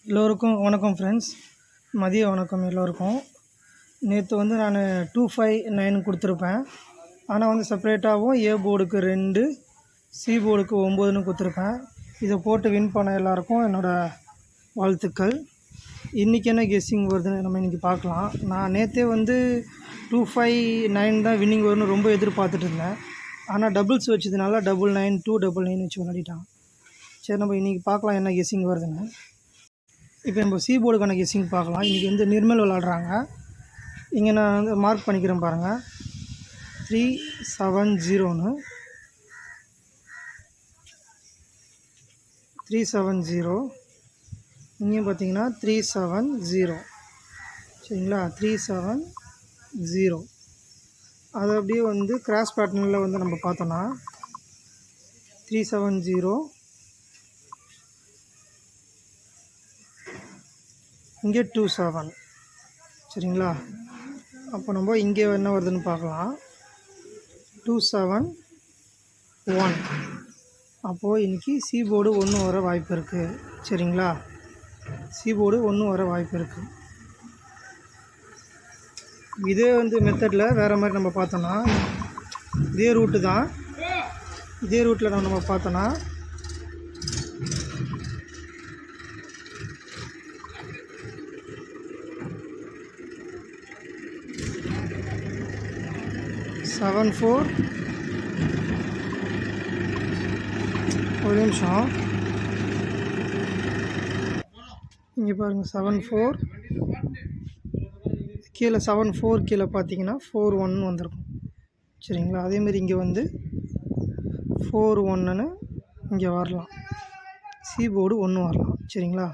எல்லோருக்கும் வணக்கம் ஃப்ரெண்ட்ஸ். மதிய வணக்கம் எல்லோருக்கும். நேற்று வந்து நான் 259 கொடுத்துருப்பேன். ஆனால் வந்து செப்பரேட்டாகவும் ஏ போர்டுக்கு 2, சி போர்டுக்கு 9ன்னு கொடுத்துருப்பேன். இதை போட்டு வின் பண்ண எல்லாருக்கும் என்னோடய வாழ்த்துக்கள். இன்றைக்கி என்ன கெஸ்ஸிங் வருதுன்னு நம்ம இன்றைக்கி பார்க்கலாம். நான் நேற்றே வந்து 259 தான் வின்னிங் வரும்னு ரொம்ப எதிர்பார்த்துட்டு இருந்தேன். ஆனால் டபுள்ஸ் வச்சதுனால 99 299 வச்சு விளையாடிட்டான். சரி, நம்ம இன்றைக்கி பார்க்கலாம் என்ன கெஸ்ஸிங் வருதுன்னு. இப்போ நம்ம சி போர்டுக்கான கெஸ்ஸிங் பார்க்கலாம். இன்றைக்கி வந்து நிர்மல் விளாட்றாங்க. இங்கே நான் வந்து மார்க் பண்ணிக்கிறேன் பாருங்கள், 370ன்னு 370. இங்கேயும் பார்த்தீங்கன்னா 370. சரிங்களா, 370. அது அப்படியே வந்து கிராஸ் பேட்டர்னில் வந்து நம்ம பார்த்தோன்னா 370, இங்கே 27. சரிங்களா, அப்போ நம்ம இங்கே என்ன வருதுன்னு பார்க்கலாம். 271. அப்போது இன்றைக்கி சி போர்டு 1 வர வாய்ப்பு இருக்குது. சரிங்களா, சி போர்டு 1 வர வாய்ப்பு இருக்குது. இதே வந்து மெத்தடில் வேறு மாதிரி நம்ம பார்த்தோன்னா, இதே ரூட்டு தான், இதே ரூட்டில் நம்ம பார்த்தோன்னா 74. ஒரு நிமிஷம், இங்கே பாருங்கள் 74 கீழே 74 கீழே பார்த்தீங்கன்னா 41 வந்திருக்கும். சரிங்களா, அதேமாரி இங்கே வந்து 41ன்னு இங்கே வரலாம், சி போர்டு 1 வரலாம். சரிங்களா,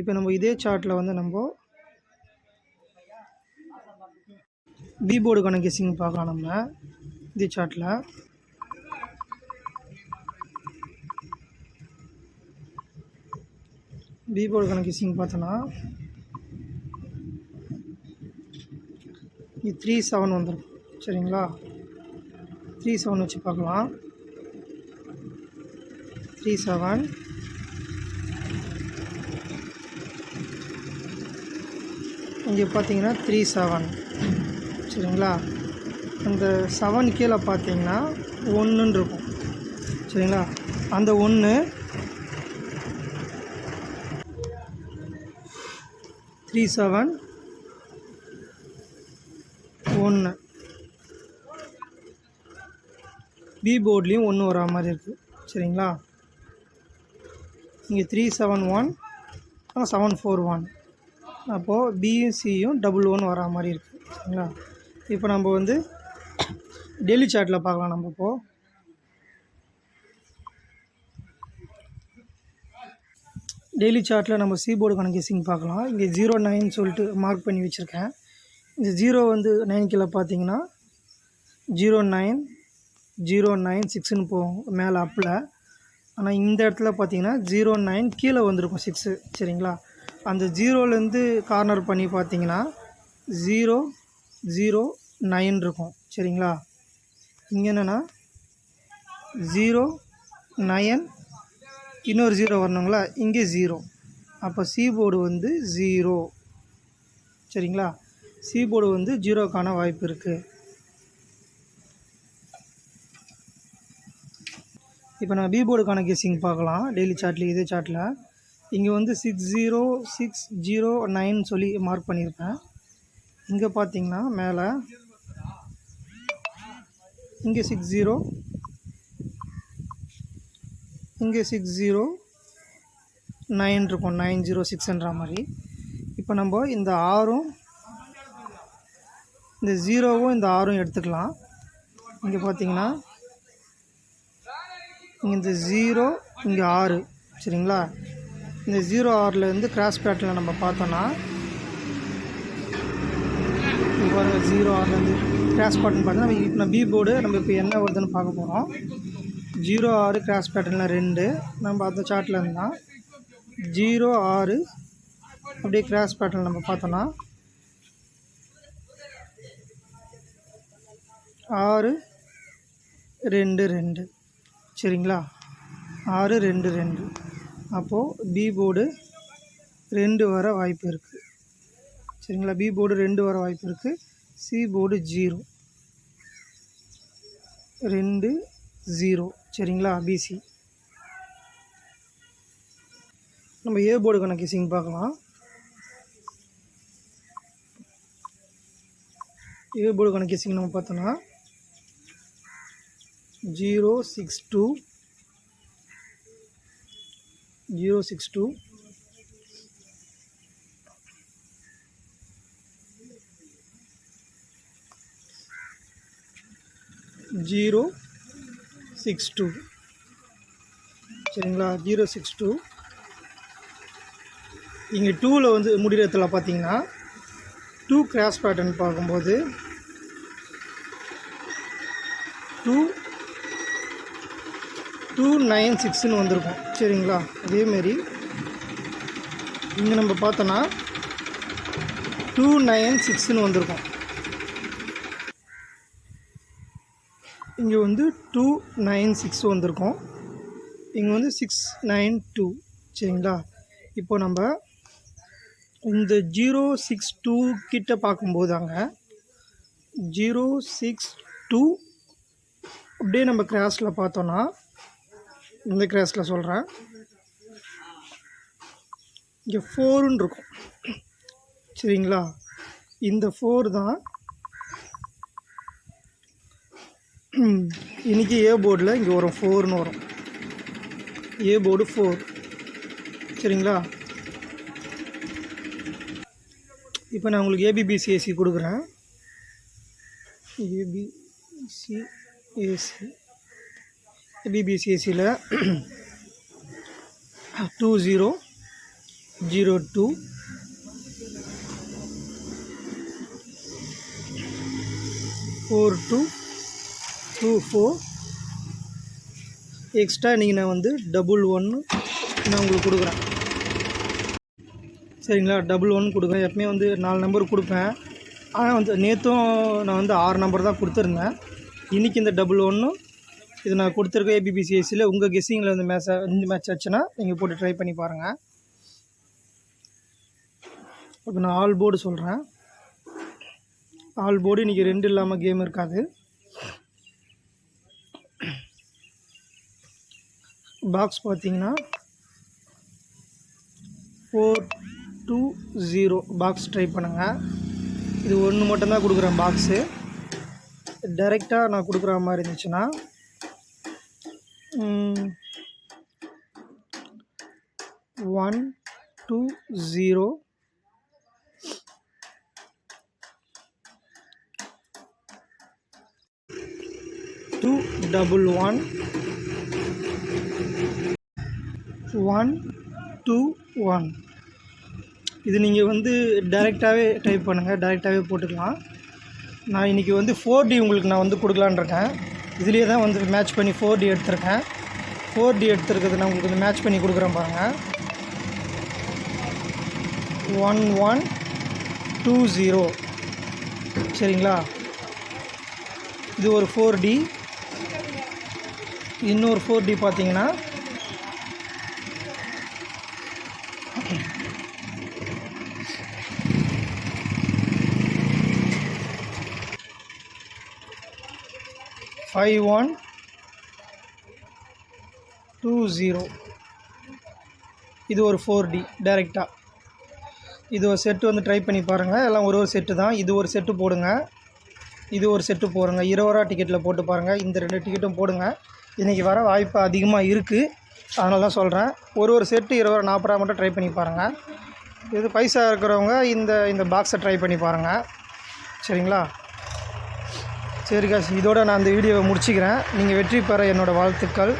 இப்போ நம்ம இதே சார்ட்டில் வந்து நம்ம பி போர்டுக்கான கெஸ்ஸிங் பார்க்கலாம். நம்ம இதே சார்ட்டில் பி போர்டுக்கான கெஸ்ஸிங் பார்த்தோன்னா இங்கே 37 வந்துடும். சரிங்களா, 37 வச்சு பார்க்கலாம். 37, இங்கே பார்த்தீங்கன்னா 37. சரிங்களா, அந்த 7 கீழே பார்த்தீங்கன்னா 1ன்னு இருக்கும். சரிங்களா, அந்த 1 37 1 பி போர்ட்லேயும் 1 வரா மாதிரி இருக்குது. சரிங்களா, இங்கே 371 741. அப்போது பியும் சியும் 11 வரா மாதிரி இருக்குது. சரிங்களா, இப்போ நம்ம வந்து டெய்லி சார்ட்டில் பார்க்கலாம். நம்ம இப்போது டெய்லி சார்ட்டில் நம்ம சி போர்டுக்கான கெஸ்ஸிங் பார்க்கலாம். இங்கே 09 சொல்லிட்டு மார்க் பண்ணி வச்சுருக்கேன். இந்த 0 வந்து 9 கீழே பார்த்தீங்கன்னா 09 096ன்னு போகும் மேலே அப்பில். ஆனால் இந்த இடத்துல பார்த்தீங்கன்னா 09 கீழே வந்திருக்கும் 6. சரிங்களா, அந்த 0லேருந்து கார்னர் பண்ணி பார்த்தீங்கன்னா 009 இருக்கும். சரிங்களா, இங்கே என்னென்னா 09 இன்னொரு 0 வரணுங்களா, இங்கே 0. அப்போ சி போர்டு வந்து 0. சரிங்களா, சி போர்டு வந்து 0க்கான வாய்ப்பு இருக்குது. இப்போ நான் பி போர்டுக்கான கெஸ்ஸிங் பார்க்கலாம். டெய்லி சார்ட்லேயே இதே சார்ட்டில் இங்கே வந்து 60609 சொல்லி மார்க் பண்ணியிருப்பேன். இங்கே பார்த்தீங்கன்னா மேலே இங்கே 60, இங்கே 609 இருக்கும், 906ன்ற மாதிரி. இப்போ நம்ம இந்த 6ம் இந்த 0வும் இந்த 6ம் எடுத்துக்கலாம். இங்கே பார்த்தீங்கன்னா இங்கே இந்த 0 இங்கே 6. சரிங்களா, இந்த 06லேருந்து கிராஸ் பேட்டர்னில் நம்ம பார்த்தோன்னா இப்போ 06லேருந்து கிராஸ் பேட்டர்ன் பார்த்தோன்னா இப்போ நான் பி போர்டு நம்ம இப்போ என்ன வருதுன்னு பார்க்க போகிறோம். 06 கிராஸ் பேட்டர்னில் 2 நம்ம அந்த சார்ட்டில் இருந்தால் 06 அப்படியே கிராஸ் பேட்டர்ன் நம்ம பார்த்தோன்னா 6 2 2. சரிங்களா, 6 2 2. அப்போது பி போர்டு 2 வர வாய்ப்பு இருக்குது. சரிங்களா, பி போர்டு 2 வர வாய்ப்பு இருக்குது. C board 0, 2 0. சரிங்களா, பிசி. நம்ம ஏ போர்டுக்கான கெஸ்ஸிங் பார்க்கலாம். ஏ போர்டுக்கான கெஸ்ஸிங் நம்ம பார்த்தோன்னா 062 062 062. சரிங்களா, 062. இங்கே 2ல் வந்து முடிகிறதுல பார்த்தீங்கன்னா 2 கிராஸ் பேட்டர்ன் பார்க்கும்போது 296ன்னு வந்திருக்கும். சரிங்களா, அதேமாரி இங்கே நம்ம பார்த்தோன்னா 296ன்னு வந்திருக்கும். இங்கே வந்து 296 வந்திருக்கும். இங்கே வந்து 692. சரிங்களா, இப்போ நம்ம இந்த 062 கிட்ட பார்க்கும்போது அங்கே 062 அப்படியே நம்ம கிராஸில் பார்த்தோன்னா, இந்த கிராஸில் சொல்கிறேன், இங்கே 4ன்னு இருக்கும். சரிங்களா, இந்த 4 தான் இன்றைக்கி ஏ போர்டில் இங்கே வரும், 4ன்னு வரும். A board 4. சரிங்களா, இப்போ நான் உங்களுக்கு ஏபிபிசிஏசி கொடுக்குறேன். ஏபிபிசிஏசியில் 2002 4224 எக்ஸ்ட்ரா இன்றைக்கி நான் வந்து 11 நான் உங்களுக்கு கொடுக்குறேன். சரிங்களா, 11 கொடுக்குறேன். எப்பவுமே வந்து 4 நம்பர் கொடுப்பேன். ஆனால் வந்து நேற்றும் நான் வந்து 6 நம்பர் தான் கொடுத்துருந்தேன். இன்றைக்கி இந்த 11 இது நான் கொடுத்துருக்கேன். ஏபிபிசிஎஸ்சியில் உங்கள் கெஸ்ஸிங்கில் வந்து இந்த மேட்ச் ஆச்சுன்னா நீங்கள் போட்டு ட்ரை பண்ணி பாருங்கள். இப்போ நான் ஆல் போர்டு சொல்கிறேன். ஆல் போர்டு இன்றைக்கி 2 இல்லாமல் கேம் இருக்காது. பாக்ஸ் பார்த்தீங்கன்னா 420 பாக்ஸ் ட்ரை பண்ணுங்கள். இது ஒன்று மட்டும்தான் கொடுக்குறேன் பாக்ஸு. டைரெக்டாக நான் கொடுக்குற மாதிரி இருந்துச்சுன்னா 120 211 121. இது நீங்கள் வந்து டைரெக்டாகவே டைப் பண்ணுங்கள், டைரெக்டாகவே போட்டுக்கலாம். நான் இன்றைக்கி வந்து 4D உங்களுக்கு நான் வந்து கொடுக்கலான்னு இருக்கேன். இதுலேயே தான் வந்து மேட்ச் பண்ணி 4D எடுத்திருக்கேன். 4D எடுத்துருக்கிறது நான் உங்களுக்கு வந்து மேட்ச் பண்ணி கொடுக்குறேன் பாருங்கள். 1120. சரிங்களா, இது ஒரு 4D. இன்னொரு 4D பார்த்தீங்கன்னா 5120. இது ஒரு 4D டைரெக்டாக. இது ஒரு செட்டு வந்து ட்ரை பண்ணி பாருங்கள். எல்லாம் ஒரு செட்டு தான். இது ஒரு செட்டு போடுங்க, இது ஒரு செட்டு போடுங்க. 20 ரூபா டிக்கெட்டில் போட்டு பாருங்கள். இந்த 2 டிக்கெட்டும் போடுங்க. இன்றைக்கி வர வாய்ப்பு அதிகமாக இருக்குது, அதனால தான் சொல்கிறேன். ஒரு செட்டு 20 ரூபா 40 ரூபா மட்டும் ட்ரை பண்ணி பாருங்கள். இது பைசா இருக்கிறவங்க இந்த பாக்ஸை ட்ரை பண்ணி பாருங்கள். சரிங்களா, சரி காசு, இதோடு நான் அந்த வீடியோவை முடிச்சுக்கிறேன். நீங்கள் வெற்றி பெற என்னோடய வாழ்த்துக்கள்.